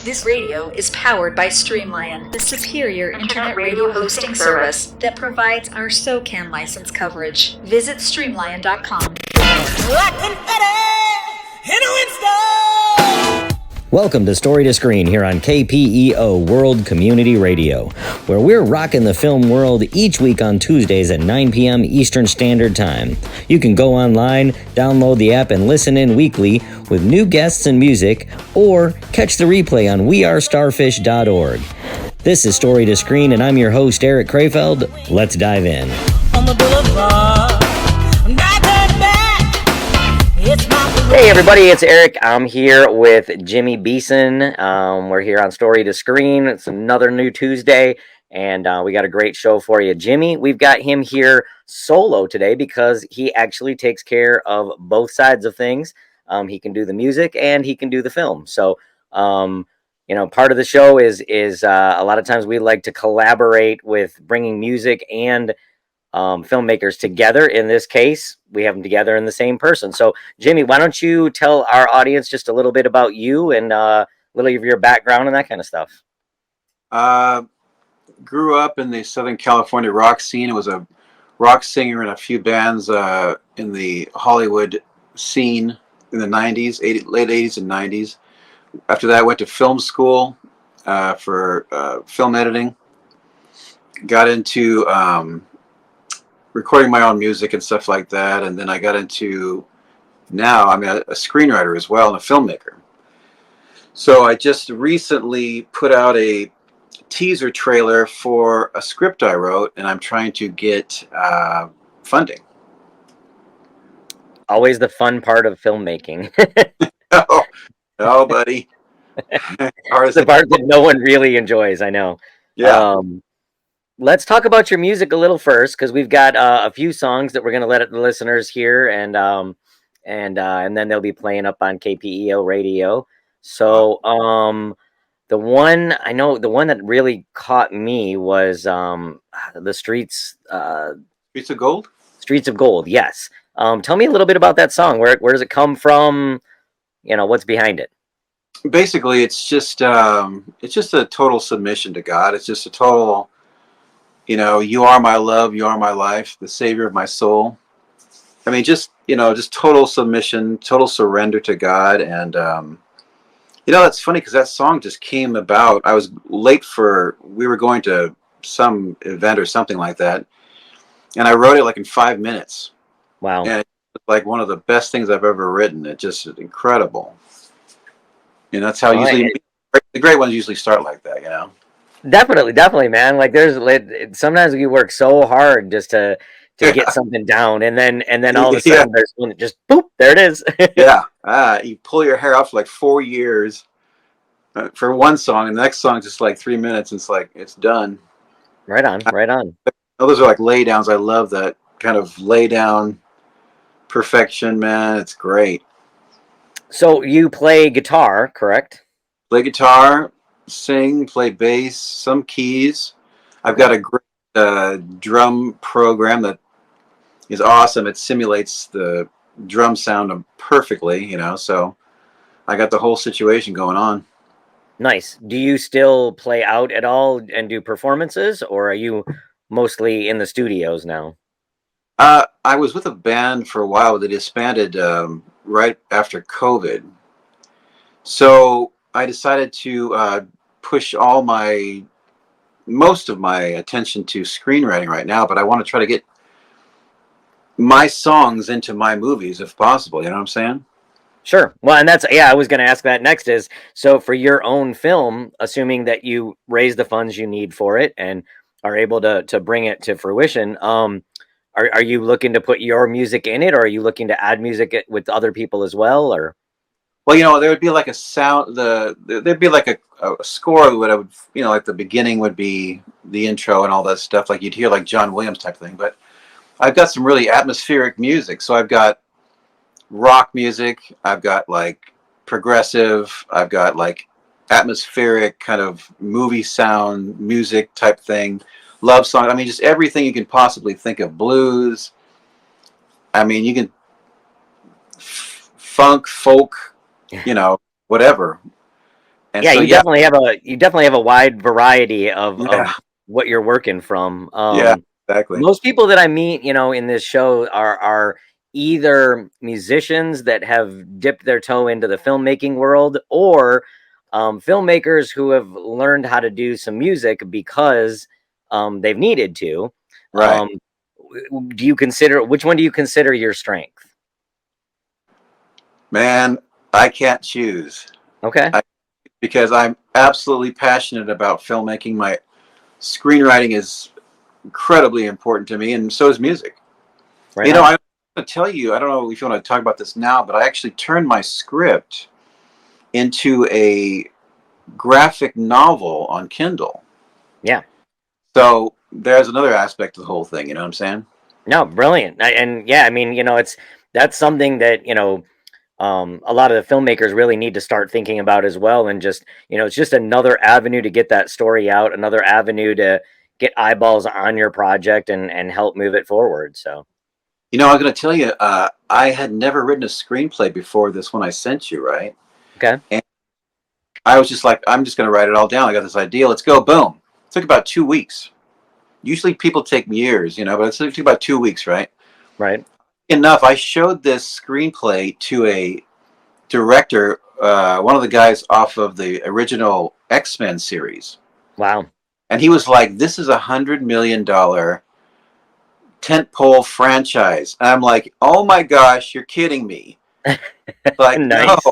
This radio is powered by Streamlion, the superior internet radio hosting service that provides our SOCAN license coverage. Visit streamlion.com. Welcome to Story to Screen here on KPEO World Community Radio, where we're rocking the film world each week on Tuesdays at 9 p.m. Eastern Standard Time. You can go online, download the app, and listen in weekly with new guests and music, or catch the replay on wearestarfish.org. This is Story to Screen, and I'm your host, Eric Krefeld. Let's dive in. On the boulevard. Hey everybody, it's Eric. I'm here with Jimmy Beeson. We're here on Story to Screen. It's another new Tuesday, and we got a great show for you. Jimmy, we've got him here solo today because he actually takes care of both sides of things. He can do the music and he can do the film. So, part of the show is a lot of times we like to collaborate with bringing music and filmmakers together. In this case, we have them together in the same person. So, Jimmy, why don't you tell our audience just a little bit about you and a little of your background and that kind of stuff? Grew up in the Southern California rock scene. I was a rock singer in a few bands in the Hollywood scene in the 90s, late 80s and 90s. After that, I went to film school for film editing. Got into recording my own music and stuff like that, and then I got into I'm a screenwriter as well and a filmmaker. So I just recently put out a teaser trailer for a script I wrote, and I'm trying to get funding. Always the fun part of filmmaking. Oh, buddy. It's the part that no one really enjoys, I know. Yeah. Let's talk about your music a little first, because we've got a few songs that we're going to let the listeners hear, and then they'll be playing up on KPEO radio. So the one that really caught me was the Streets of Gold. Streets of Gold. Yes. Tell me a little bit about that song. Where does it come from? What's behind it? Basically, it's just a total submission to God. It's just a total. You are my love, you are my life, the savior of my soul. I mean, just total submission, total surrender to God. And, that's funny because that song just came about. I was late we were going to some event or something like that. And I wrote it like in 5 minutes. Wow. And it's like one of the best things I've ever written. It just is incredible. That's how the great ones usually start like that, Definitely, man. Like sometimes we work so hard just to get something down, and then all of a sudden there's one that just boop, there it is. Yeah. You pull your hair out for like 4 years for one song, and the next song is just like 3 minutes, and it's like it's done. Right on. Those are like lay downs. I love that kind of lay down perfection, man. It's great. So you play guitar, correct? Play guitar, sing, play bass, some keys. I've got a great drum program that is awesome. It simulates the drum sound perfectly, so I got the whole situation going on. Nice. Do you still play out at all and do performances, or are you mostly in the studios now? I was with a band for a while, but they disbanded right after COVID. So I decided to push most of my attention to screenwriting right now, but I want to try to get my songs into my movies if possible. You know what I'm saying? Sure. Well, and I was going to ask that next is, so for your own film, assuming that you raise the funds you need for it and are able to bring it to fruition, are you looking to put your music in it, or are you looking to add music with other people as well, or? Well, there would be like a sound. There'd be like a score. Like the beginning would be the intro and all that stuff. Like you'd hear like John Williams type thing. But I've got some really atmospheric music. So I've got rock music. I've got like progressive. I've got like atmospheric kind of movie sound music type thing. Love song. I mean, just everything you can possibly think of. Blues. I mean, you can funk, folk. Whatever. And Yeah, so, you definitely have a wide variety of yeah, what you're working from. yeah, exactly. Most people that I meet, in this show are either musicians that have dipped their toe into the filmmaking world, or filmmakers who have learned how to do some music because they've needed to. Right. Which one do you consider your strength? Man, I can't choose. Okay. Because I'm absolutely passionate about filmmaking. My screenwriting is incredibly important to me, and so is music. Right I'm on. going to tell you, I don't know if you want to talk about this now, but I actually turned my script into a graphic novel on Kindle. Yeah. So there's another aspect of the whole thing. You know what I'm saying? No, brilliant. That's something that, a lot of the filmmakers really need to start thinking about as well. And just, it's just another avenue to get that story out, another avenue to get eyeballs on your project and help move it forward. So, I'm going to tell you, I had never written a screenplay before this one I sent you, right? okay. And I was just like, I'm just going to write it all down. I got this idea. Let's go. Boom. It took about 2 weeks. Usually people take years, but it took about 2 weeks, right? Right. Enough. I showed this screenplay to a director, one of the guys off of the original X-Men series. Wow. And he was like, this is $100 million tentpole franchise. And I'm like, oh my gosh, you're kidding me. Like, nice. No.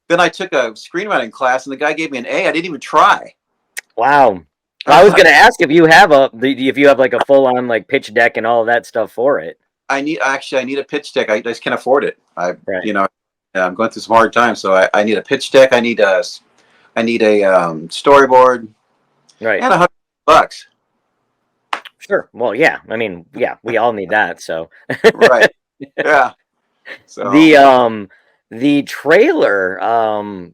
Then I took a screenwriting class and the guy gave me an A. I didn't even try. Wow. I was going to ask if you have like a full on like pitch deck and all of that stuff for it. I need a pitch deck. I just can't afford it. Right. I'm going through some hard times, so I need a pitch deck. I need a storyboard. Right. And $100. Sure. Well, yeah. I mean, yeah, we all need that. So. Right. Yeah. So the trailer,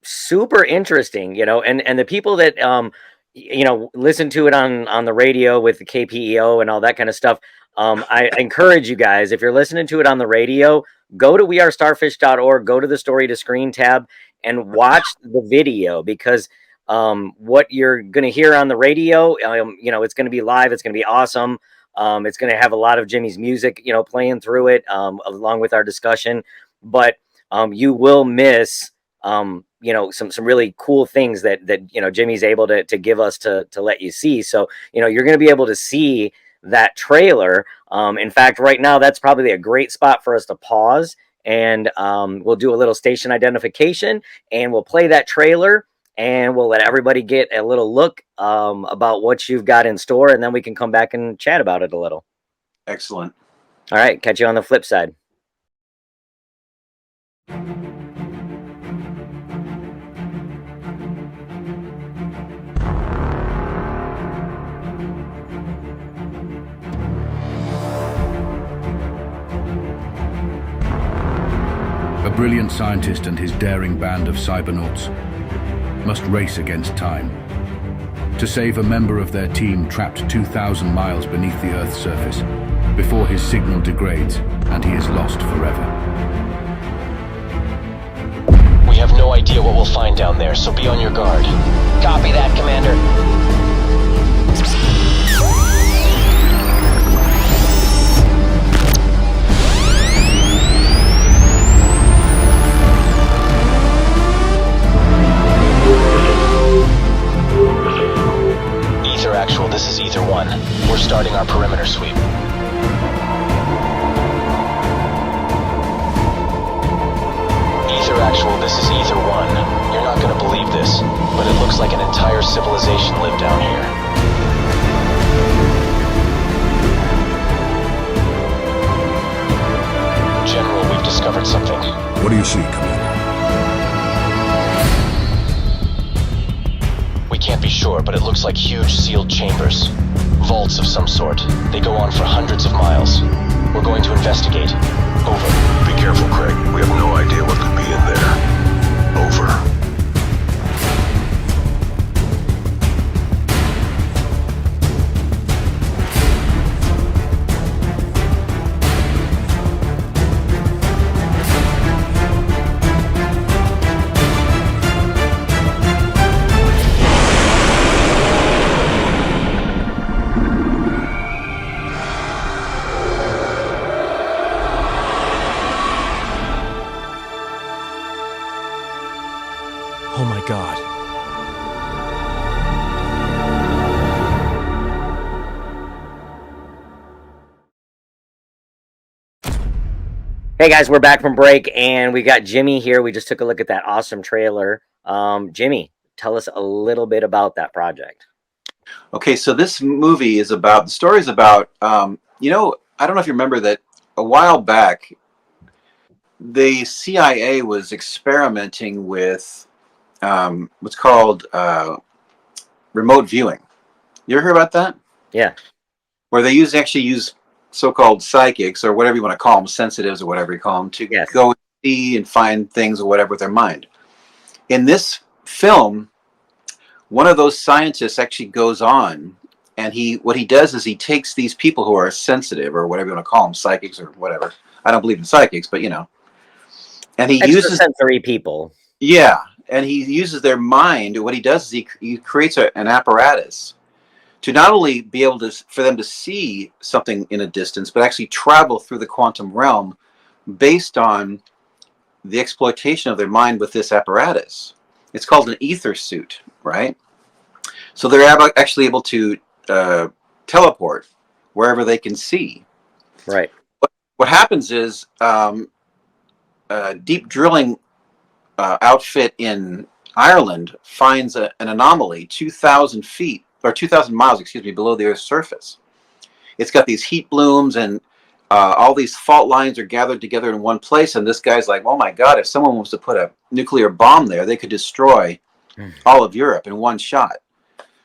super interesting, and the people that listen to it on the radio with the KPEO and all that kind of stuff. I encourage you guys, if you're listening to it on the radio, go to wearestarfish.org, go to the story to screen tab and watch the video, because what you're going to hear on the radio, it's going to be live. It's going to be awesome. It's going to have a lot of Jimmy's music, playing through it, along with our discussion, but you will miss, some really cool things that Jimmy's able to give us to let you see. So, you're going to be able to see that trailer. In fact, right now, that's probably a great spot for us to pause, and we'll do a little station identification, and we'll play that trailer, and we'll let everybody get a little look about what you've got in store, and then we can come back and chat about it a little. Excellent. All right, catch you on the flip side. A brilliant scientist and his daring band of cybernauts must race against time to save a member of their team trapped 2,000 miles beneath the Earth's surface before his signal degrades and he is lost forever. We have no idea what we'll find down there, so be on your guard. Copy that, Commander. Ether Actual, this is Ether 1. We're starting our perimeter sweep. Ether Actual, this is Ether 1. You're not gonna believe this, but it looks like an entire civilization lived down here. General, we've discovered something. What do you see, Commander? We can't be sure, but it looks like huge sealed chambers. Vaults of some sort. They go on for hundreds of miles. We're going to investigate. Over. Be careful, Craig. We have no idea what could be in there. Over. Oh my god. Hey guys, we're back from break, and we got Jimmy here. We just took a look at that awesome trailer. Jimmy, tell us a little bit about that project. Okay, so this movie is about, the story is about, you know, I don't know if you remember that a while back, the CIA was experimenting with what's called remote viewing. You ever hear about that? Yeah. Where they actually use so-called psychics, or whatever you want to call them, sensitives or whatever you call them, to go see and find things or whatever with their mind. In this film, one of those scientists actually goes on, and what he does is he takes these people who are sensitive, or whatever you want to call them, psychics or whatever. I don't believe in psychics, but you know. And he uses sensory people. Yeah, and he uses their mind. What he does is he creates an apparatus to not only be able to, for them to see something in a distance, but actually travel through the quantum realm based on the exploitation of their mind with this apparatus. It's called an ether suit, right? So they're actually able to teleport wherever they can see. Right. What happens is a deep drilling outfit in Ireland finds an anomaly 2,000 feet, or 2,000 miles, excuse me, below the Earth's surface. It's got these heat blooms, and all these fault lines are gathered together in one place. And this guy's like, oh my God, if someone was to put a nuclear bomb there, they could destroy all of Europe in one shot.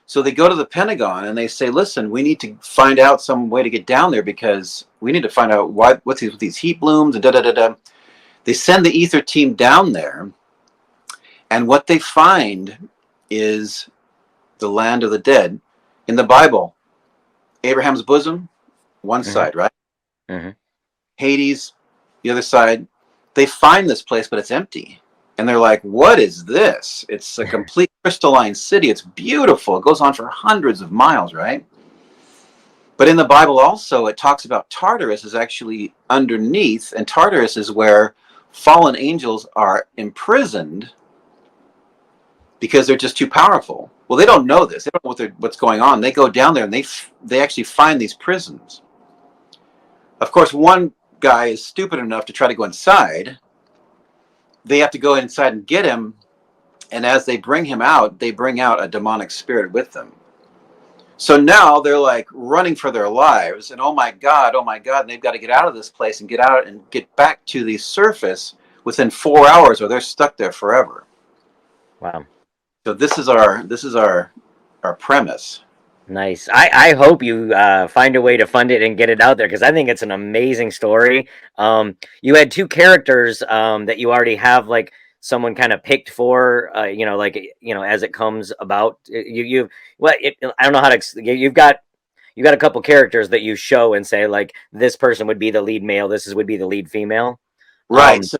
So they go to the Pentagon and they say, listen, we need to find out some way to get down there, because we need to find out what's with these heat blooms and da-da-da-da. They send the ether team down there, and what they find is the land of the dead. In the Bible, Abraham's bosom, one side, right? Hades, the other side. They find this place, but it's empty. And they're like, what is this? It's a complete crystalline city. It's beautiful. It goes on for hundreds of miles, right? But in the Bible also, it talks about Tartarus is actually underneath, and Tartarus is where fallen angels are imprisoned because they're just too powerful. Well, they don't know this. They don't know what's going on. They go down there and they actually find these prisons. Of course, one guy is stupid enough to try to go inside. They have to go inside and get him. And as they bring him out, they bring out a demonic spirit with them. So now they're like running for their lives. And oh my God, and they've got to get out of this place and get out and get back to the surface within 4 hours, or they're stuck there forever. Wow. So this is our premise. Nice. I hope you find a way to fund it and get it out there, because I think it's an amazing story. You had two characters that you already have, like, someone kind of picked for, as it comes about. I don't know how to. You've got a couple characters that you show and say, like, this person would be the lead male, would be the lead female. Right. So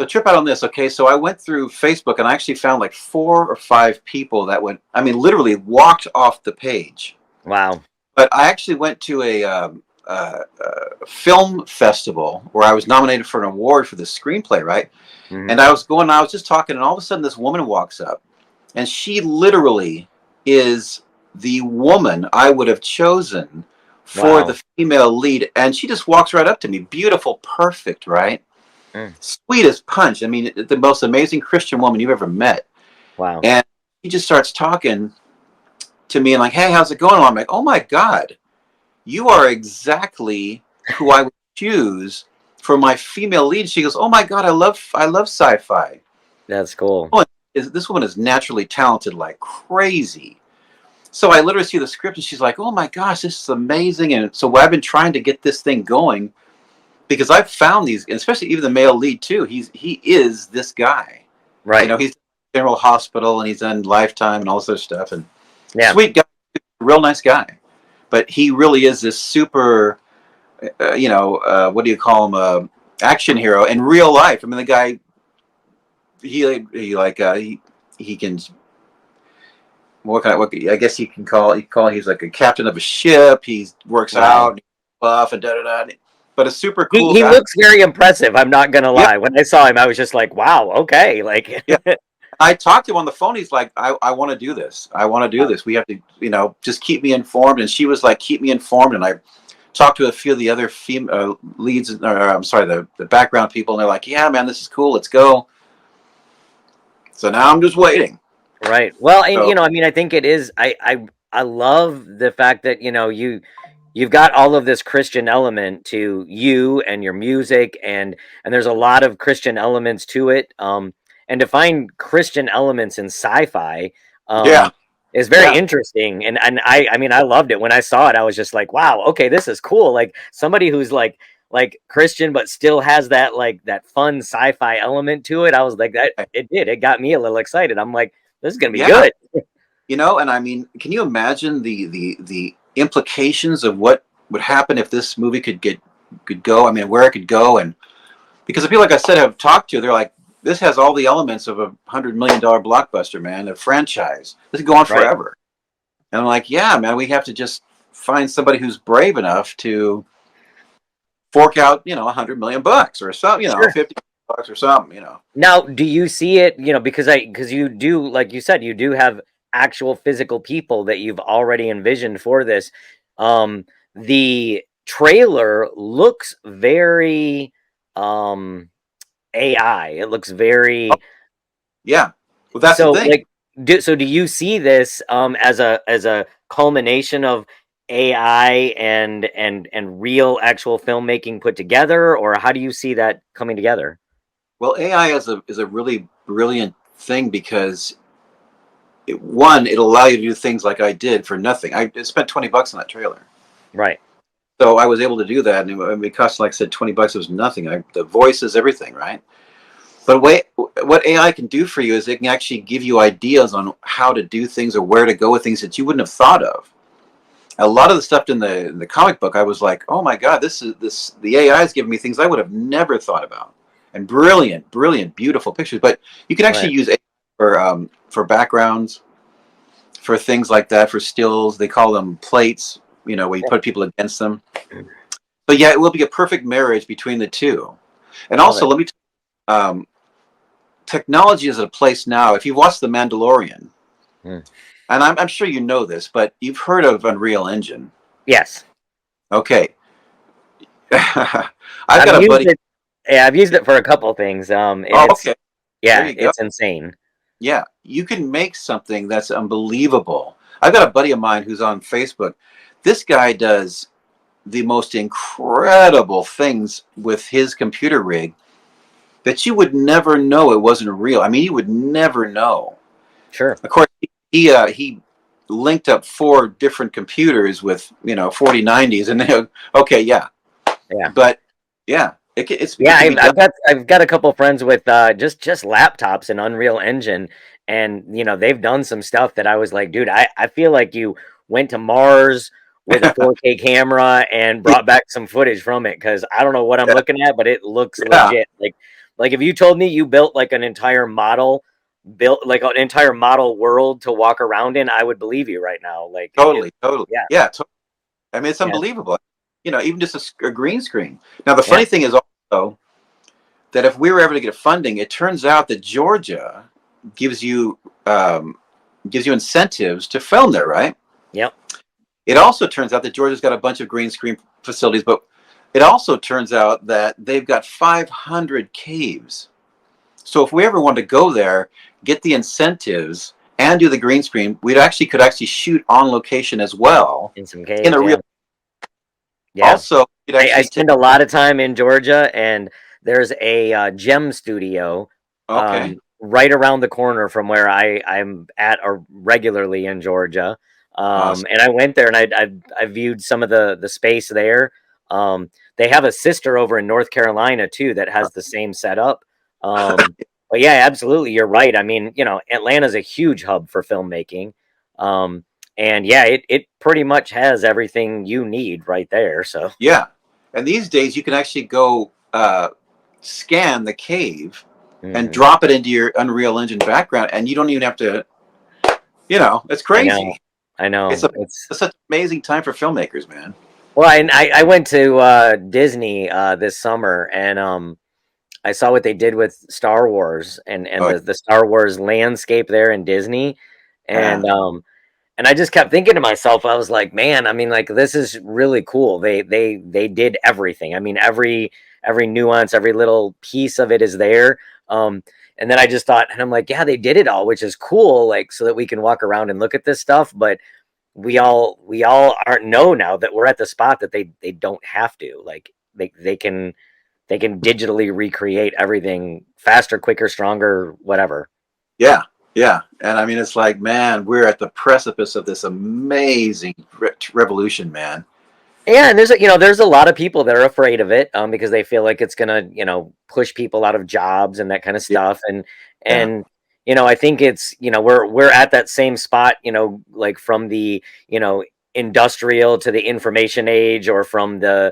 trip out on this. Okay, so I went through Facebook and I actually found like 4 or 5 people that literally walked off the page. Wow. But I actually went to a film festival where I was nominated for an award for the screenplay, right? And I was just talking, and all of a sudden this woman walks up, and she literally is the woman I would have chosen for the female lead. And she just walks right up to me. Beautiful, perfect, right? Sweet as punch. I mean, the most amazing Christian woman you've ever met. Wow. And she just starts talking to me and like, hey, how's it going? And I'm like, oh my God, you are exactly who I would choose for my female lead. She goes, oh my God, I love sci-fi. That's cool. This woman is naturally talented like crazy. So I literally see the script and she's like, oh my gosh, this is amazing. And so I've been trying to get this thing going, because I've found these, and especially even the male lead too. He is this guy, right? You know, he's General Hospital and he's done Lifetime and all this other stuff. And sweet guy, real nice guy, but he really is this super, what do you call him? Action hero in real life. I mean, the guy, he can. I guess he can call. He's like a captain of a ship. He works out, buff, and da. But a super cool. He looks very impressive. I'm not gonna lie. When I saw him, I was just like, "Wow, okay." Like, I talked to him on the phone. He's like, I want to do this. I want to do this. We have to, just keep me informed. And she was like, keep me informed. And I talked to a few of the other leads, or I'm sorry, the background people. And they're like, yeah, man, this is cool. Let's go. So now I'm just waiting. Right. Well, and I mean, I think it is. I love the fact that you've got all of this Christian element to you and your music, and there's a lot of Christian elements to it. And to find Christian elements in sci-fi, is very interesting. And I mean, I loved it when I saw it. I was just like, wow, okay, this is cool. Like somebody who's like Christian, but still has that that fun sci-fi element to it. I was like, that it got me a little excited. I'm like, this is gonna be good. And I mean, can you imagine the implications of what would happen if this movie could go? I mean, where it could go, and because the people, like I said, have talked to, they're like, this has all the elements of $100 million blockbuster, man, a franchise. This could go on forever. And I'm like, yeah, man, we have to just find somebody who's brave enough to fork out, $100 million or something, $50 or something, Now, do you see it, because you do, like you said, you do have actual physical people that you've already envisioned for this. The trailer looks very AI. It looks very well, that's so the thing. Do you see this as a culmination of AI and real actual filmmaking put together, or how do you see that coming together? Well, AI is a really brilliant thing because it'll allow you to do things like I did for nothing. I spent $20 on that trailer. Right. So I was able to do that, and it cost, like I said, $20. It was nothing. The voices, everything, right? But what AI can do for you is it can actually give you ideas on how to do things or where to go with things that you wouldn't have thought of. A lot of the stuff in the comic book, I was like, oh my God, the AI is giving me things I would have never thought about, and brilliant, beautiful pictures. But you can actually use AI for backgrounds, for things like that, for stills. They call them plates, where you put people against them. But yeah, it will be a perfect marriage between the two. And also, let me tell you, technology is at a place now. If you've watched The Mandalorian, and I'm sure you know this, but you've heard of Unreal Engine. Yes. Okay. I've got a buddy. I've used it for a couple things. Okay. Yeah, it's insane. Yeah, you can make something that's unbelievable. I've got a buddy of mine who's on Facebook. This guy does the most incredible things with his computer rig that you would never know it wasn't real. I mean, you would never know. Sure. Of course, he linked up 4 different computers with 4090s, and but yeah, I've got a couple friends with just laptops and Unreal Engine, and they've done some stuff that I was like, dude, I feel like you went to Mars with a 4K camera and brought back some footage from it, because I don't know what I'm looking at, but it looks legit. Like if you told me you built like an entire model, world to walk around in, I would believe you right now. Like totally. Yeah. I mean, it's unbelievable. Even just a green screen. Now, the funny thing is also that if we were ever to get funding, it turns out that Georgia gives you incentives to film there, right? Yep. It also turns out that Georgia's got a bunch of green screen facilities, but it also turns out that they've got 500 caves. So if we ever wanted to go there, get the incentives, and do the green screen, could actually shoot on location as well. In some caves. In a real. Yeah. Also, I spend a lot of time in Georgia, and there's a gem studio right around the corner from where I'm at regularly in Georgia. Awesome. And I went there, and I viewed some of the space there. They have a sister over in North Carolina too that has the same setup. But yeah, absolutely, you're right. I mean, Atlanta's a huge hub for filmmaking. And yeah, it pretty much has everything you need right there. So yeah, and these days you can actually go scan the cave and drop it into your Unreal Engine background, and you don't even have to. It's crazy. I know. It's such an amazing time for filmmakers, man. Well, I went to Disney this summer, and I saw what they did with Star Wars and the Star Wars landscape there in Disney, and and I just kept thinking to myself, I was like, man, I mean, like, this is really cool. They did everything. I mean, every nuance, every little piece of it is there. And then I just thought, and I'm like, yeah, they did it all, which is cool, like, so that we can walk around and look at this stuff. But we all aren't know now that we're at the spot that they don't have to. Like, they can digitally recreate everything faster, quicker, stronger, whatever. Yeah. Yeah. And I mean, it's like, man, we're at the precipice of this amazing revolution, man. Yeah, and there's a lot of people that are afraid of it, because they feel like it's gonna, push people out of jobs and that kind of stuff. And I think it's, we're at that same spot, like from the, industrial to the information age, or from the,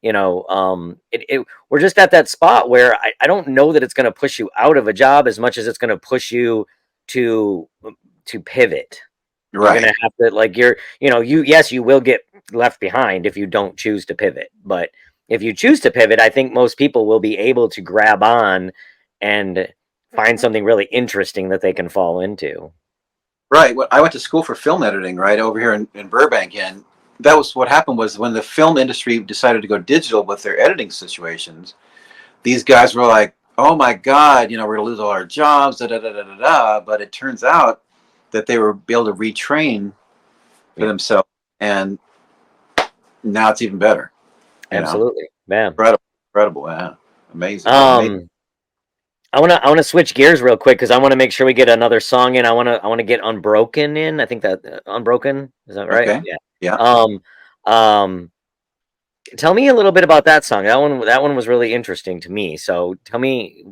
we're just at that spot where I don't know that it's going to push you out of a job as much as it's going to push you to pivot. Right. You're gonna have to, like, you will get left behind if you don't choose to pivot. But if you choose to pivot, I think most people will be able to grab on and find something really interesting that they can fall into. Right. Well, I went to school for film editing, right, over here in Burbank, and that was what happened was when the film industry decided to go digital with their editing situations, these guys were like, oh my God, we're going to lose all our jobs, da, da, da, da, da, da. But it turns out that they were able to retrain for themselves, and now it's even better. Absolutely, man. Incredible, yeah, amazing. I want to switch gears real quick because I want to make sure we get another song in. I want to get Unbroken in. I think that Unbroken, is that right? Okay. Yeah. Tell me a little bit about that song. That one was really interesting to me. So tell me,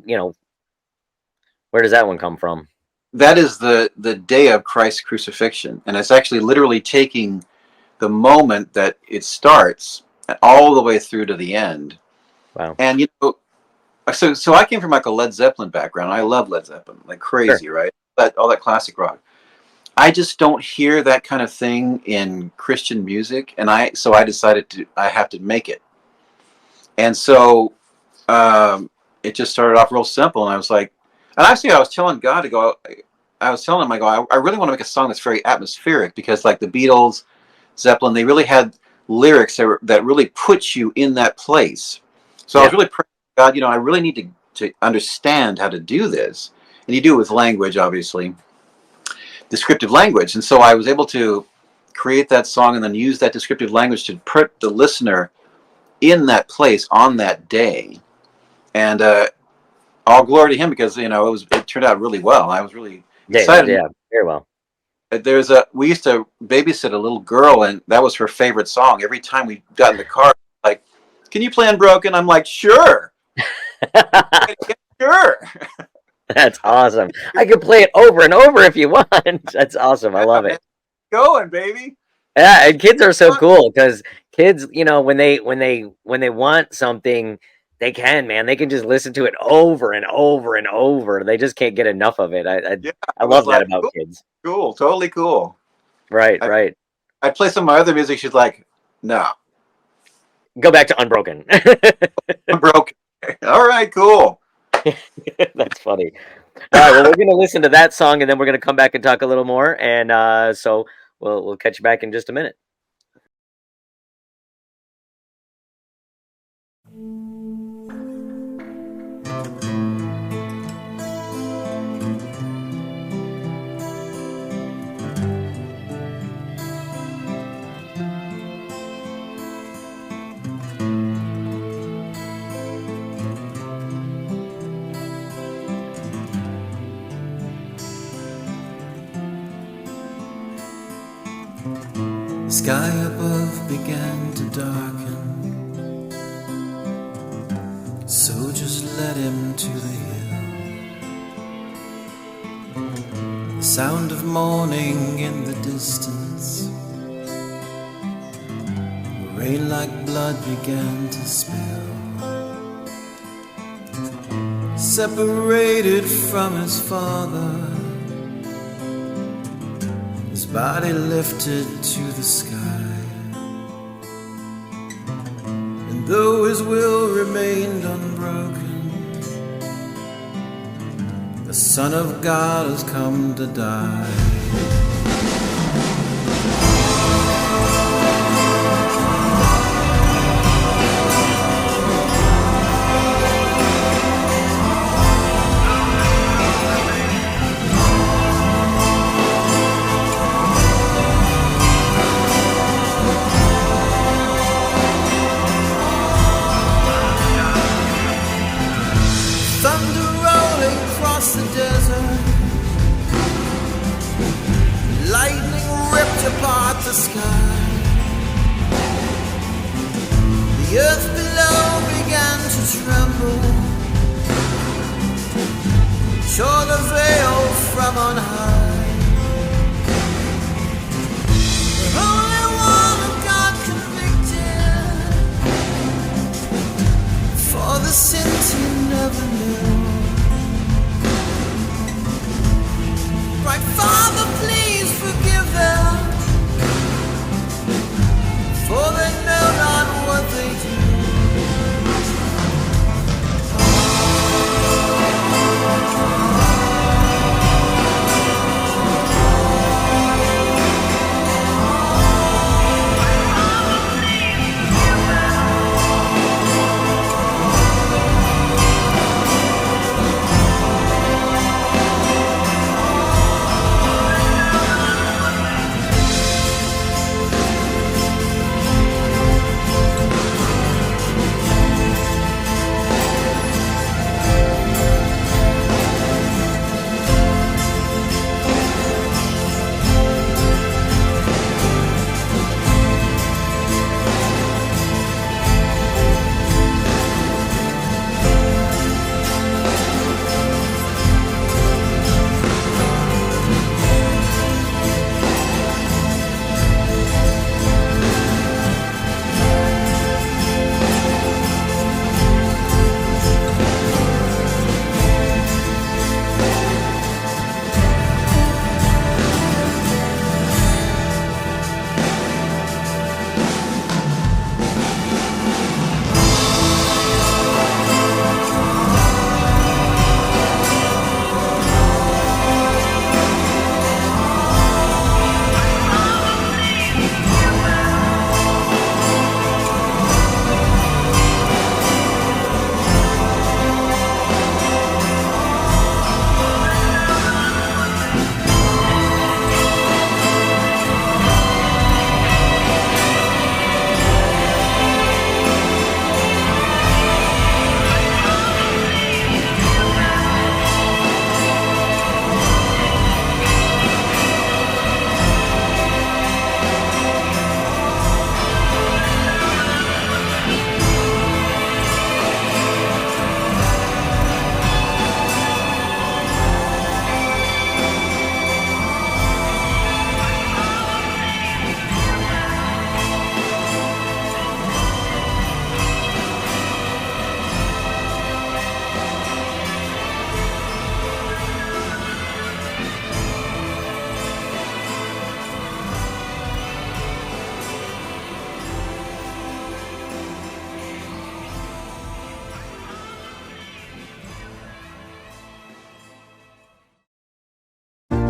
where does that one come from? That is the day of Christ's crucifixion, and it's actually literally taking the moment that it starts all the way through to the end. Wow. And so I came from like a Led Zeppelin background. I love Led Zeppelin like crazy, Sure. right? All that classic rock. I just don't hear that kind of thing in Christian music, and I decided I have to make it. And so it just started off real simple, and I was like, and actually I was telling God to go. I was telling him, I really want to make a song that's very atmospheric, because like the Beatles, Zeppelin, they really had lyrics that really put you in that place. So I was really praying, God, I really need to understand how to do this, and you do it with language, obviously. Descriptive language. And so I was able to create that song and then use that descriptive language to put the listener in that place on that day. And all glory to him, because it turned out really well. I was really excited. Yeah, very well. We used to babysit a little girl, and that was her favorite song. Every time we got in the car, like, can you play Unbroken? I'm like, sure. Sure. That's awesome. I can play it over and over if you want. That's awesome. I love it. Going, baby. Yeah, and kids are so cool, because kids, when they want something, they can, man. They can just listen to it over and over and over. They just can't get enough of it. I love that about kids. Cool, totally cool. Right. I play some of my other music. She's like, no. Go back to Unbroken. Unbroken. All right, cool. That's funny. All right, well, we're gonna listen to that song, and then we're gonna come back and talk a little more. And so we'll catch you back in just a minute. The sky above began to darken, so just led him to the hill. The sound of morning in the distance, rain like blood began to spill. Separated from his father, his body lifted to the sky, and though his will remained unbroken, Son of God has come to die. Thunder rolling across the desert, lightning ripped apart the sky. The earth below began to tremble, tore the veil from on high. The Holy One of God convicted for the sins he never knew. Right, Father, please forgive them, for they know not what they do.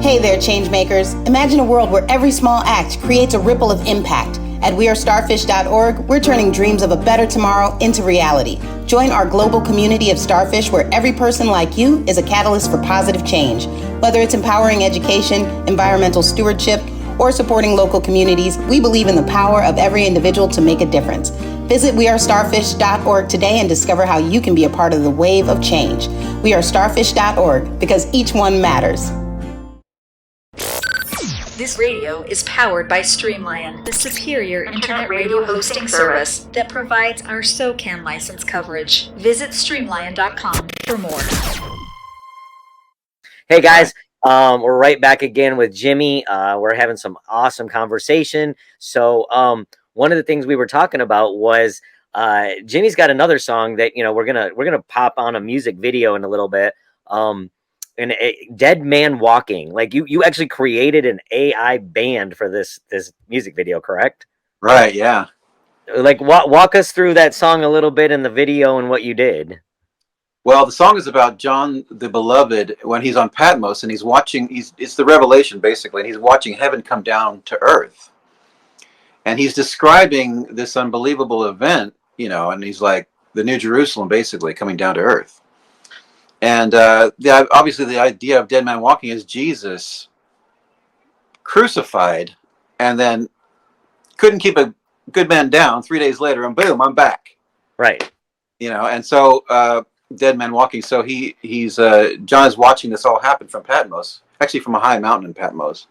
Hey there, changemakers. Imagine a world where every small act creates a ripple of impact. At wearestarfish.org, we're turning dreams of a better tomorrow into reality. Join our global community of starfish where every person like you is a catalyst for positive change. Whether it's empowering education, environmental stewardship, or supporting local communities, we believe in the power of every individual to make a difference. Visit wearestarfish.org today and discover how you can be a part of the wave of change. Wearestarfish.org, because each one matters. This radio is powered by Streamlion, the superior internet radio hosting service that provides our SOCAN license coverage. Visit streamlion.com for more. Hey guys, we're right back again with Jimmy. We're having some awesome conversation. So one of the things we were talking about was Jimmy's got another song that we're gonna pop on a music video in a little bit. And a Dead Man Walking. Like you actually created an AI band for this music video, correct? Right. Yeah. Like walk us through that song a little bit in the video and what you did. Well, the song is about John the Beloved when he's on Patmos and he's watching. It's the revelation basically, and he's watching heaven come down to earth, and he's describing this unbelievable event, and he's like the New Jerusalem basically coming down to earth. And obviously the idea of Dead Man Walking is Jesus crucified, and then couldn't keep a good man down. 3 days later, and boom, I'm back. Right. And so Dead Man Walking. So he's John is watching this all happen from Patmos, actually from a high mountain in Patmos,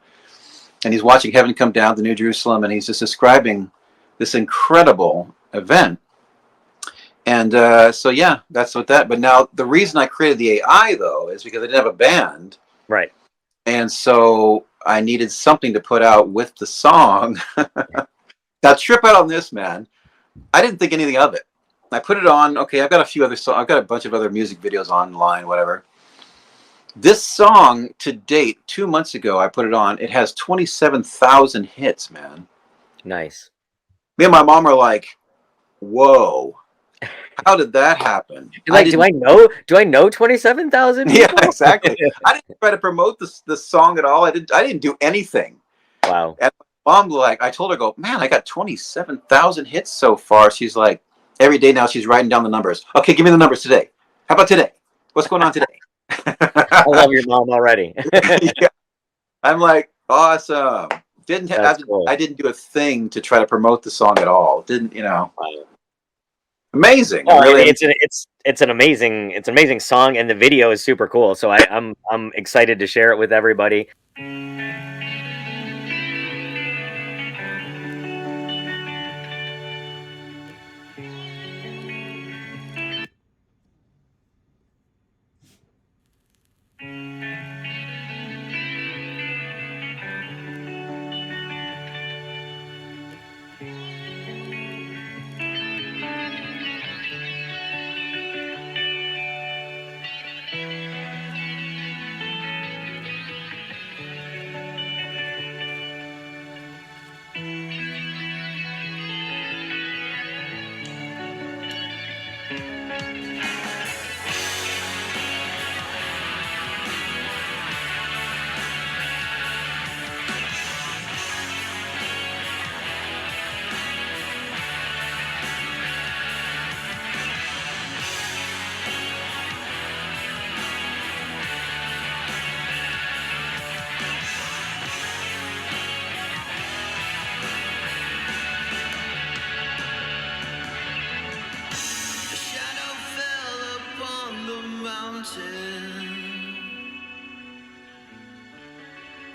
and he's watching heaven come down to New Jerusalem, and he's just describing this incredible event. And so yeah, that's what that. But now the reason I created the AI though is because I didn't have a band, right? And so I needed something to put out with the song. Now trip out on this, man. I didn't think anything of it. I put it on. Okay, I've got a few other songs. I've got a bunch of other music videos online, whatever. This song to date, 2 months ago, I put it on. It has 27,000 hits, man. Nice. Me and my mom are like, "Whoa, how did that happen?" Like, do I know 27,000? Yeah, exactly. I didn't try to promote this song at all. I didn't do anything. Wow. And my mom, I told her, man, I got 27,000 hits so far. She's like, every day now she's writing down the numbers. Okay, give me the numbers today. How about today? What's going on today? I love your mom already. Yeah. I'm like, awesome. Cool. I didn't do a thing to try to promote the song at all. Didn't. Amazing. Oh, really, it's an amazing song, and the video is super cool. So I'm excited to share it with everybody.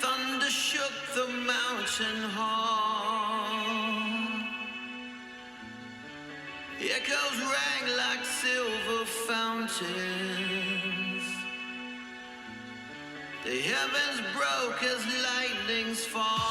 Thunder shook the mountain hall. Echoes rang like silver fountains. The heavens broke as lightnings fall.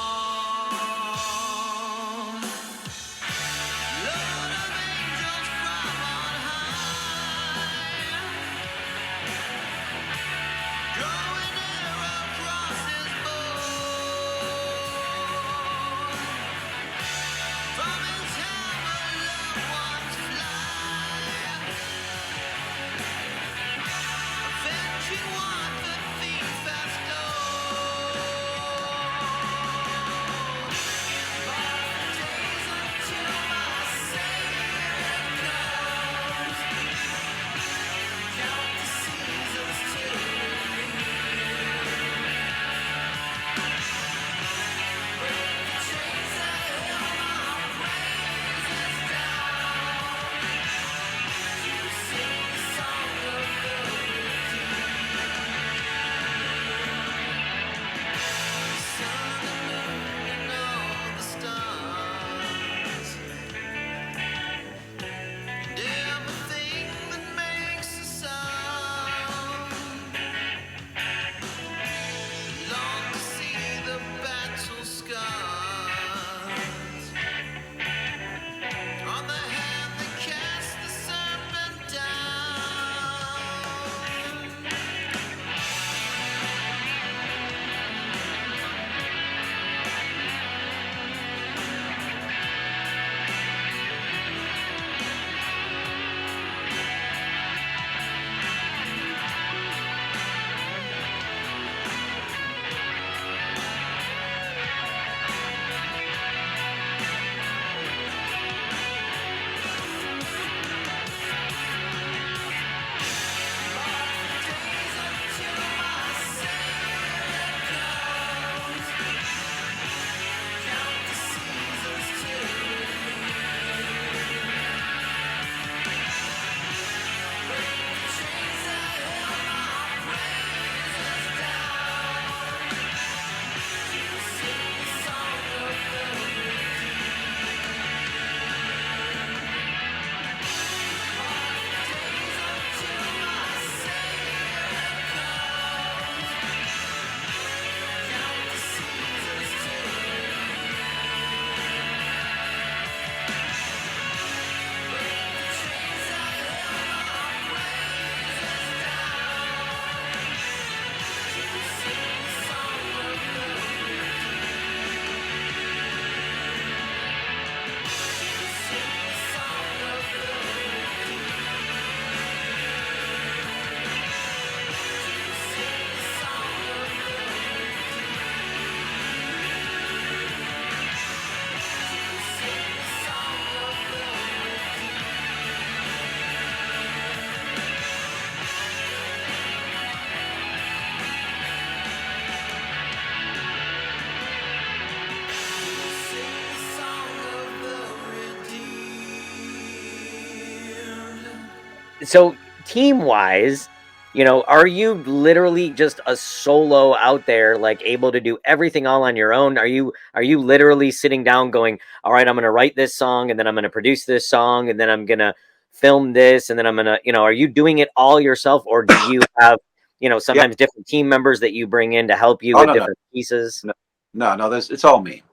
so team wise, are you literally just a solo out there, like able to do everything all on your own? Are you literally sitting down going, all right, I'm going to write this song, and then I'm going to produce this song, and then I'm going to film this, and then I'm going to, are you doing it all yourself, or do you have, Yeah. sometimes different team members that you bring in to help you Oh, with no, different pieces? no. It's all me.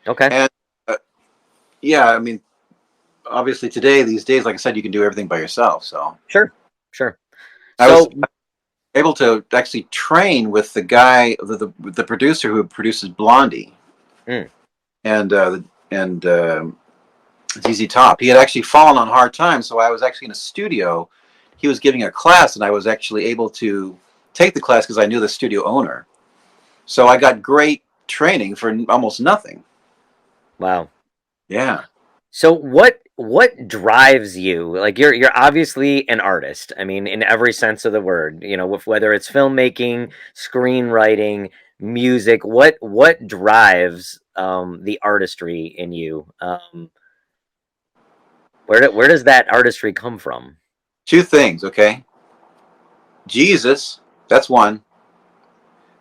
Okay. And yeah, I mean, obviously these days, like I said, you can do everything by yourself. So Sure. I was So, able to actually train with the guy, the producer who produces Blondie, Mm. and ZZ Top. He had actually fallen on hard times, so I was actually in a studio. He was giving a class, and I was actually able to take the class because I knew the studio owner. So I got great training for almost nothing. wow. Yeah. So what drives you? Like you're obviously an artist. I mean, in every sense of the word, whether it's filmmaking, screenwriting, music, what drives the artistry in you? Where does that artistry come from? Two things, okay? Jesus, that's one,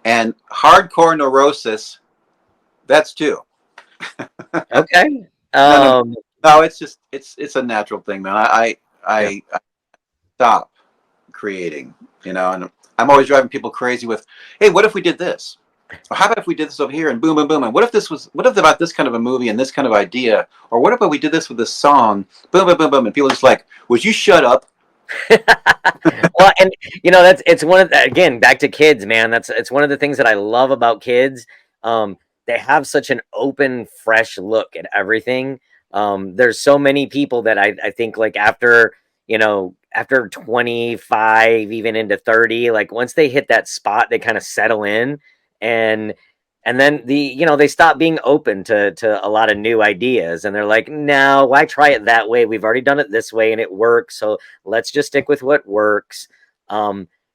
and hardcore neurosis, that's two. Okay. No, no. It's just it's a natural thing, man. I stop creating, and I'm always driving people crazy with, hey, what if we did this? Or how about if we did this over here, and boom, boom, boom, and what if about this kind of a movie and this kind of idea, or what if we did this with this song, boom, boom, boom, boom, and people are just like, would you shut up? Well, and it's one of again, back to kids, man. It's one of the things that I love about kids. They have such an open, fresh look at everything. There's so many people that I think, like, after 25, even into 30, like once they hit that spot, they kind of settle in, and then they stop being open to a lot of new ideas, and they're like, no, why try it that way? We've already done it this way and it works, so let's just stick with what works.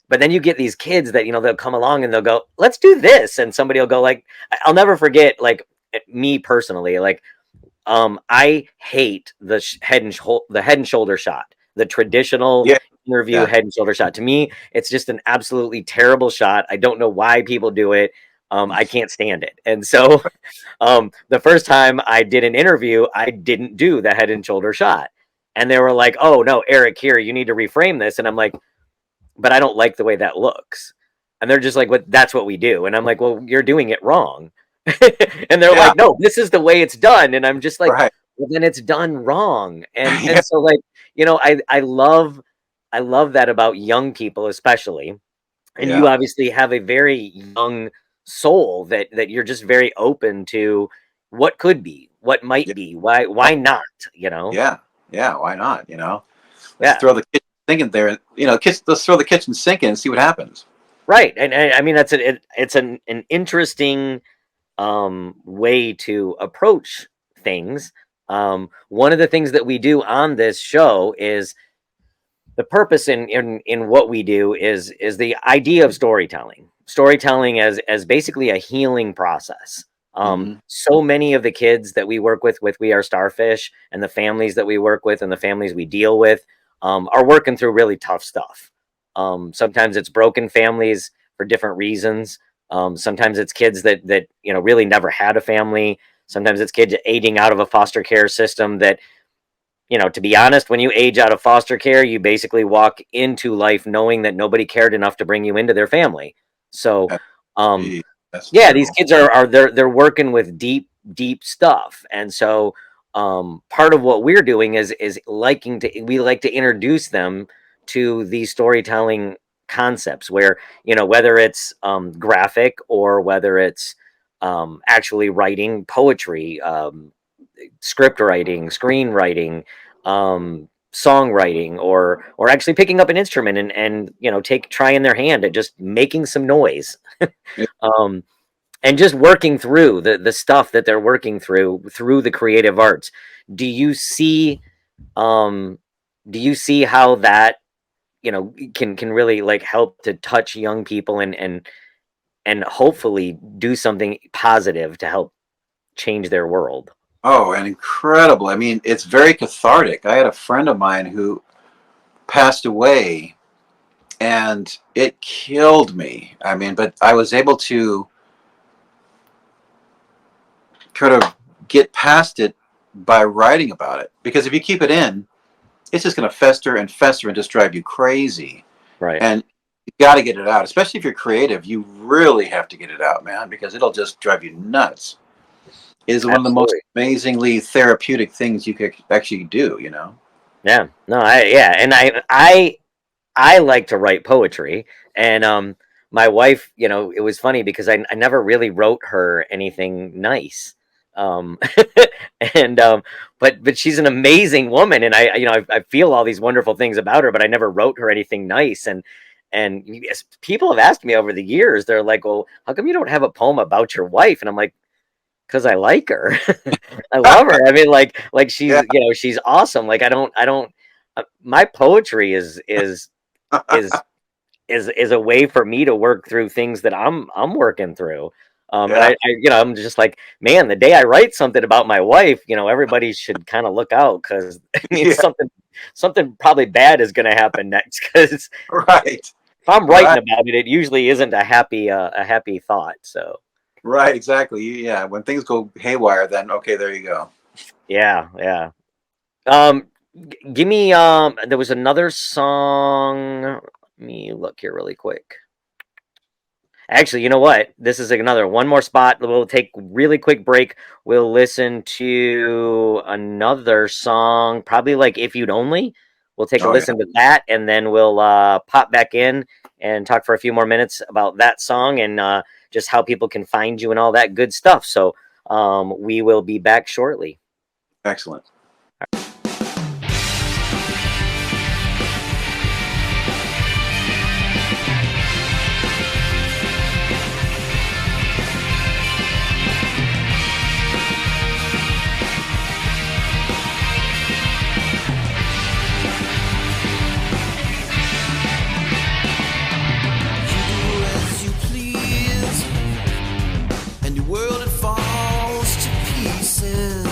But then you get these kids that they'll come along and they'll go, let's do this, and somebody will go, like, I'll never forget, like, me personally, like, I hate the head and shoulder shot, the traditional Yeah, interview yeah, head and shoulder shot. To me, it's just an absolutely terrible shot. I don't know why people do it. I can't stand it. And so the first time I did an interview, I didn't do the head and shoulder shot. And they were like, oh, no, Eric, here, you need to reframe this. And I'm like, but I don't like the way that looks. And they're just like, "What? That's what we do." And I'm like, well, you're doing it wrong. And they're yeah, like, no, this is the way it's done. And I'm just like, right. well, then it's done wrong. And Yeah, so, like, I love that about young people, especially. And you yeah, obviously have a very young soul that you're just very open to what could be, what might yeah, be, why not, yeah, yeah. Why not? Let's Yeah. throw the kitchen sink in there. Let's throw the kitchen sink in and see what happens. Right. And I mean, it's an interesting way to approach things. One of the things that we do on this show is the purpose in what we do is the idea of storytelling as basically a healing process. Hmm. So many of the kids that we work with We Are Starfish, and the families that we work with and the families we deal with, are working through really tough stuff. Sometimes it's broken families for different reasons. Sometimes it's kids that really never had a family. Sometimes it's kids aging out of a foster care system that, to be honest, when you age out of foster care, you basically walk into life knowing that nobody cared enough to bring you into their family. So, Gee, that's yeah, these terrible. kids they're working with deep stuff. And so, part of what we're doing is we like to introduce them to these storytelling concepts where, whether it's graphic, or whether it's actually writing poetry, script writing, screenwriting, songwriting, or actually picking up an instrument and trying their hand at just making some noise. Yeah. And just working through the stuff that they're working through the creative arts. Do you see how that can really, like, help to touch young people and hopefully do something positive to help change their world? Oh, and incredible. I mean, it's very cathartic. I had a friend of mine who passed away, and it killed me. I mean, but I was able to kind of get past it by writing about it. Because if you keep it in, it's just going to fester and fester and just drive you crazy. Right. And you got to get it out, especially if you're creative. You really have to get it out, man, because it'll just drive you nuts. It is one of the most amazingly therapeutic things you could actually do, you know? Yeah. No, and I like to write poetry, and my wife, you know, it was funny because I never really wrote her anything nice. And but she's an amazing woman, and I feel all these wonderful things about her, but I never wrote her anything nice. And yes, people have asked me over the years, they're like, well, how come you don't have a poem about your wife? And I'm like, because I like her. I love her. I mean, like she's, you know, she's awesome. Like I don't my poetry is a way for me to work through things that I'm working through. And I you know, I'm just like, man, the day I write something about my wife, you know, everybody should kind of look out, because I mean, something probably bad is going to happen next. Because right, if I'm writing about it, it usually isn't a happy thought. So right, exactly. Yeah, when things go haywire, then okay, there you go. Yeah. Give me there was another song. Let me look here really quick. Actually, you know what? This is one more spot. We'll take a really quick break. We'll listen to another song, probably like If You'd Only. We'll take a listen to that, and then we'll pop back in and talk for a few more minutes about that song and just how people can find you and all that good stuff. So we will be back shortly. Excellent. World it falls to pieces.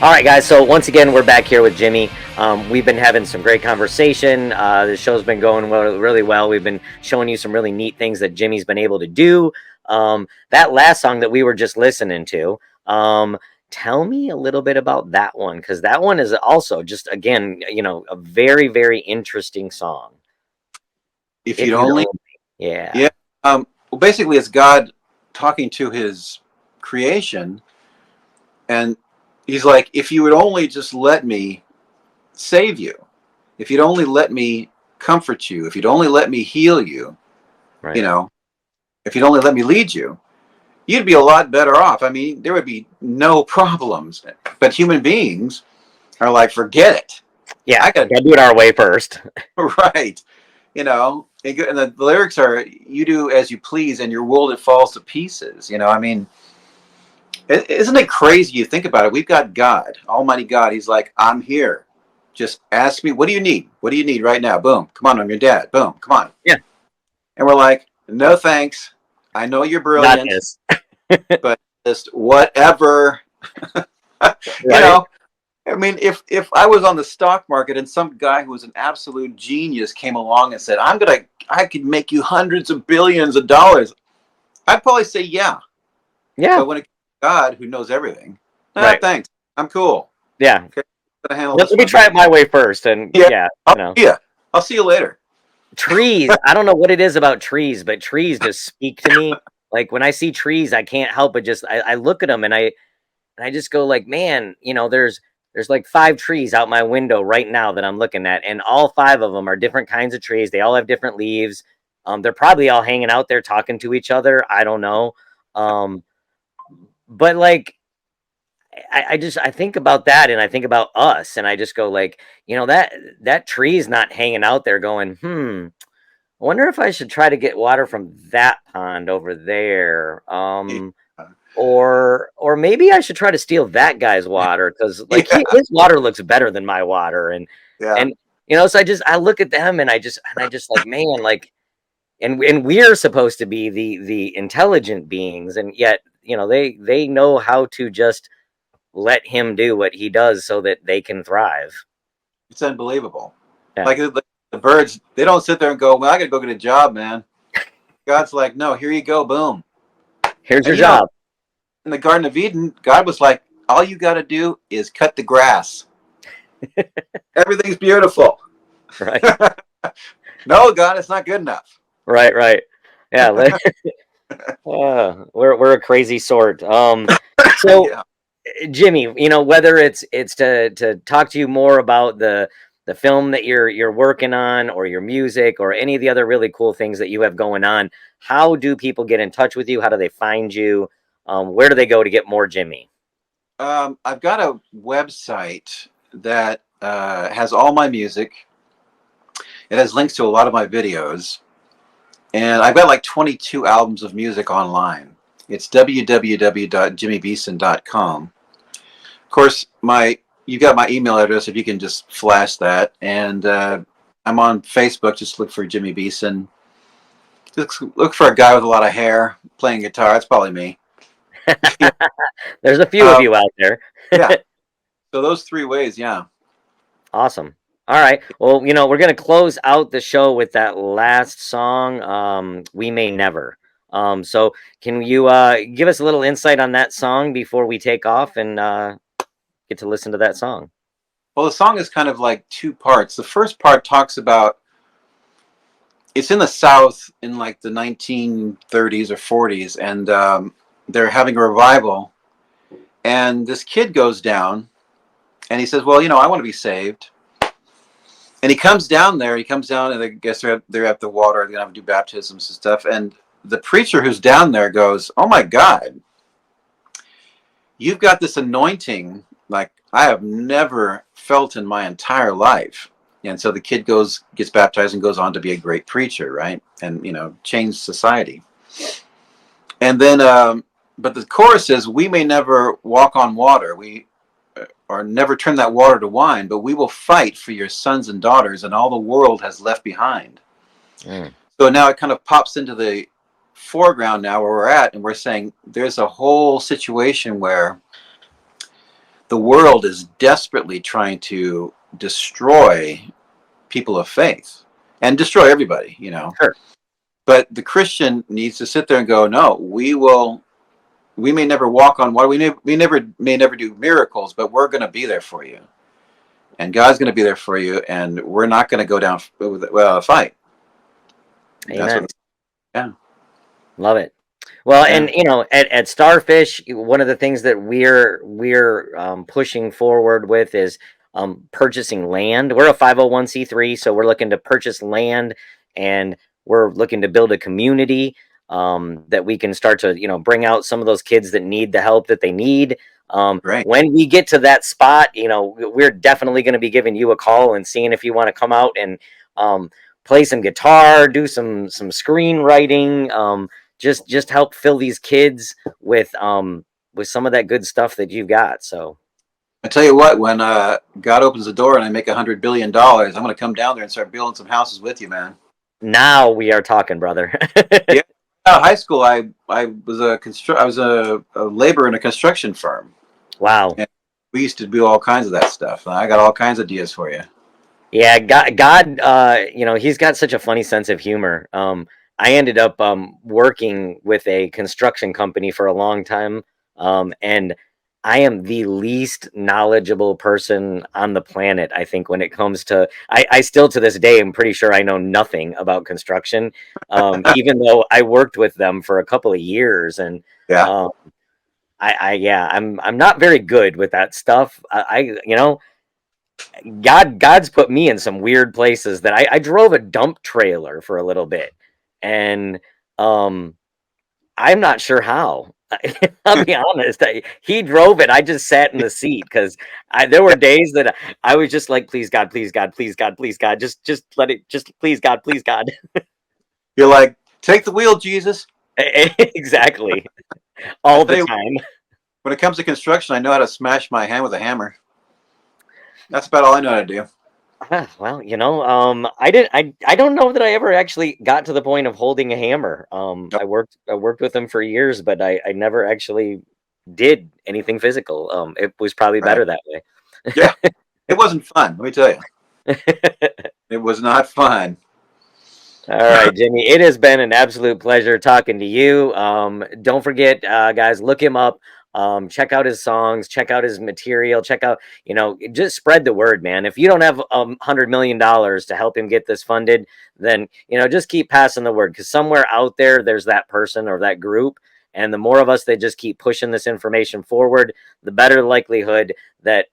All right, guys. So once again, we're back here with Jimmy. We've been having some great conversation. The show's been going really well. We've been showing you some really neat things that Jimmy's been able to do. That last song that we were just listening to, tell me a little bit about that one, because that one is also just, again, a very, very interesting song. If you'd only, yeah. yeah. Well, basically, it's God talking to His creation, and He's like, if you would only just let me save you, if you'd only let me comfort you, if you'd only let me heal you, Right. if you'd only let me lead you, you'd be a lot better off. I mean, there would be no problems. But human beings are like, forget it. Yeah, I got to do it our way first. Right. And the lyrics are, you do as you please and your world, it falls to pieces. I mean, isn't it crazy? You think about it. We've got God, Almighty God. He's like, I'm here. Just ask me, what do you need? What do you need right now? Boom. Come on, I'm your dad. Boom. Come on. Yeah. And we're like, no, thanks. I know you're brilliant. Not this. But just whatever. Right. I mean, if I was on the stock market and some guy who was an absolute genius came along and said, I could make you hundreds of billions of dollars, I'd probably say, yeah. Yeah. But when it comes to God, who knows everything, Right. Thanks. I'm cool. Yeah. Okay. Let me try it my way first. And yeah. I'll see you later. Trees. I don't know what it is about trees, but trees just speak to me. Like when I see trees, I can't help but just, I look at them and I just go like, man, there's like 5 trees out my window right now that I'm looking at, and all 5 of them are different kinds of trees. They all have different leaves. They're probably all hanging out there talking to each other. I don't know. But like, I think about that, and I think about us, and I just go like, that tree is not hanging out there going, I wonder if I should try to get water from that pond over there. Or maybe I should try to steal that guy's water, because like his water looks better than my water, and so I look at them and I just like, man, like, and we're supposed to be the intelligent beings, and yet they know how to just let him do what he does so that they can thrive. It's unbelievable. Yeah. Like the birds, they don't sit there and go, well, I gotta go get a job, man. God's like, no, here you go, boom. Here's your job. In the Garden of Eden, God was like, all you got to do is cut the grass. Everything's beautiful. Right. No, God, it's not good enough. Right. Yeah. We're a crazy sort. So Yeah. Jimmy, whether it's to talk to you more about the film that you're working on, or your music, or any of the other really cool things that you have going on, how do people get in touch with you? How do they find you? Where do they go to get more Jimmy? I've got a website that has all my music. It has links to a lot of my videos. And I've got like 22 albums of music online. It's www.jimmybeeson.com. Of course, you got my email address if you can just flash that. And I'm on Facebook. Just look for Jimmy Beeson. Just look for a guy with a lot of hair playing guitar. It's probably me. There's a few of you out there. Yeah. So those 3 ways, yeah. Awesome. All right. Well, we're going to close out the show with that last song, We May Never. So can you give us a little insight on that song before we take off and get to listen to that song? Well, the song is kind of like 2 parts. The first part talks about, it's in the South in like the 1930s or 40s, and they're having a revival, and this kid goes down and he says, well, I want to be saved. And he comes down, and I guess they're at the water, they're going to have to do baptisms and stuff. And the preacher who's down there goes, oh my God, you've got this anointing like I have never felt in my entire life. And so the kid gets baptized and goes on to be a great preacher, right? And, change society. And then, but the chorus says, we may never walk on water. Or never turn that water to wine, but we will fight for your sons and daughters and all the world has left behind. So now it kind of pops into the foreground now where we're at, and we're saying there's a whole situation where the world is desperately trying to destroy people of faith and destroy everybody, you know. Sure. But the Christian needs to sit there and go, no, we may never walk on water, may never do miracles, but we're going to be there for you. And God's going to be there for you, and we're not going to go down with a fight. Amen. Yeah. Love it. Well, and you know, at Starfish, one of the things that we're pushing forward with is purchasing land. We're a 501c3, so we're looking to purchase land, and we're looking to build a community that we can start to, you know, bring out some of those kids that need the help that they need. Right. When we get to that spot, you know, we're definitely going to be giving you a call and seeing if you want to come out and play some guitar, do some screenwriting, just help fill these kids with some of that good stuff that you've got. So I tell you what, when God opens the door and I make $100 billion, I'm going to come down there and start building some houses with you, man. Now we are talking, brother. Yeah. Out of high school, I was a laborer in a construction firm. Wow. And we used to do all kinds of that stuff. I got all kinds of ideas for you. Yeah, God, you know, he's got such a funny sense of humor. I ended up working with a construction company for a long time, and I am the least knowledgeable person on the planet, I think, when it comes to... I still, to this day, am pretty sure I know nothing about construction, even though I worked with them for a couple of years. And yeah, I'm not very good with that stuff. You know, God's put me in some weird places that I drove a dump trailer for a little bit, and I'm not sure how. I'll be honest. He drove it. I just sat in the seat because there were days that I was just like, please God, please God, please God, please God, just let it, just please God, please God. You're like, take the wheel, Jesus. Exactly. All the time. When it comes to construction, I know how to smash my hand with a hammer. That's about all I know how to do. Well, you know, I don't know that I ever actually got to the point of holding a hammer. I worked with them for years, but I never actually did anything physical. It was probably better that way. Yeah, it wasn't fun. Let me tell you, it was not fun. All right, Jimmy, it has been an absolute pleasure talking to you. Don't forget, guys, look him up. Check out his songs, check out his material, check out, you know, just spread the word, man. If you don't have $100 million to help him get this funded, then, you know, just keep passing the word, because somewhere out there's that person or that group. And the more of us that just keep pushing this information forward, the better the likelihood that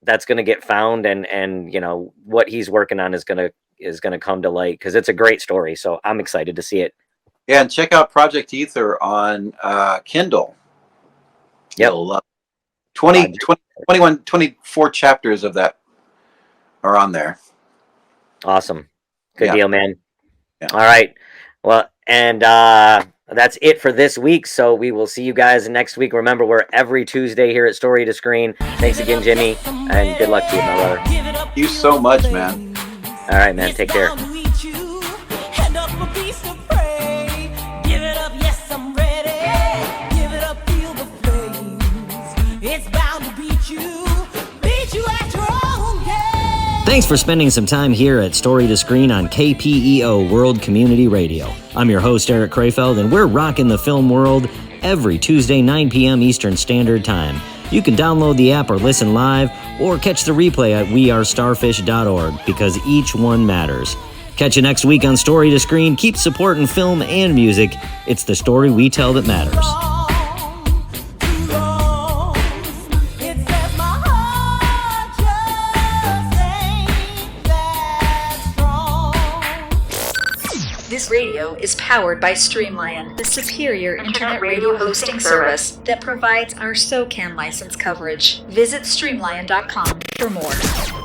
that's going to get found, and, you know, what he's working on is going to come to light, because it's a great story. So I'm excited to see it. Yeah. And check out Project Ether on Kindle. Yep. 24 chapters of that are on there. Awesome. Good deal, man. Yeah. All right. Well, and that's it for this week. So we will see you guys next week. Remember, we're every Tuesday here at Story to Screen. Thanks again, Jimmy, and good luck to you, my brother. Thank you so much, man. All right, man. Take care. Thanks for spending some time here at Story to Screen on KPEO World Community Radio. I'm your host, Eric Krefeld, and we're rocking the film world every Tuesday, 9 p.m. Eastern Standard Time. You can download the app or listen live, or catch the replay at wearestarfish.org, because each one matters. Catch you next week on Story to Screen. Keep supporting film and music. It's the story we tell that matters. This radio is powered by Streamlion, the superior internet radio hosting service that provides our SOCAN license coverage. Visit streamlion.com for more.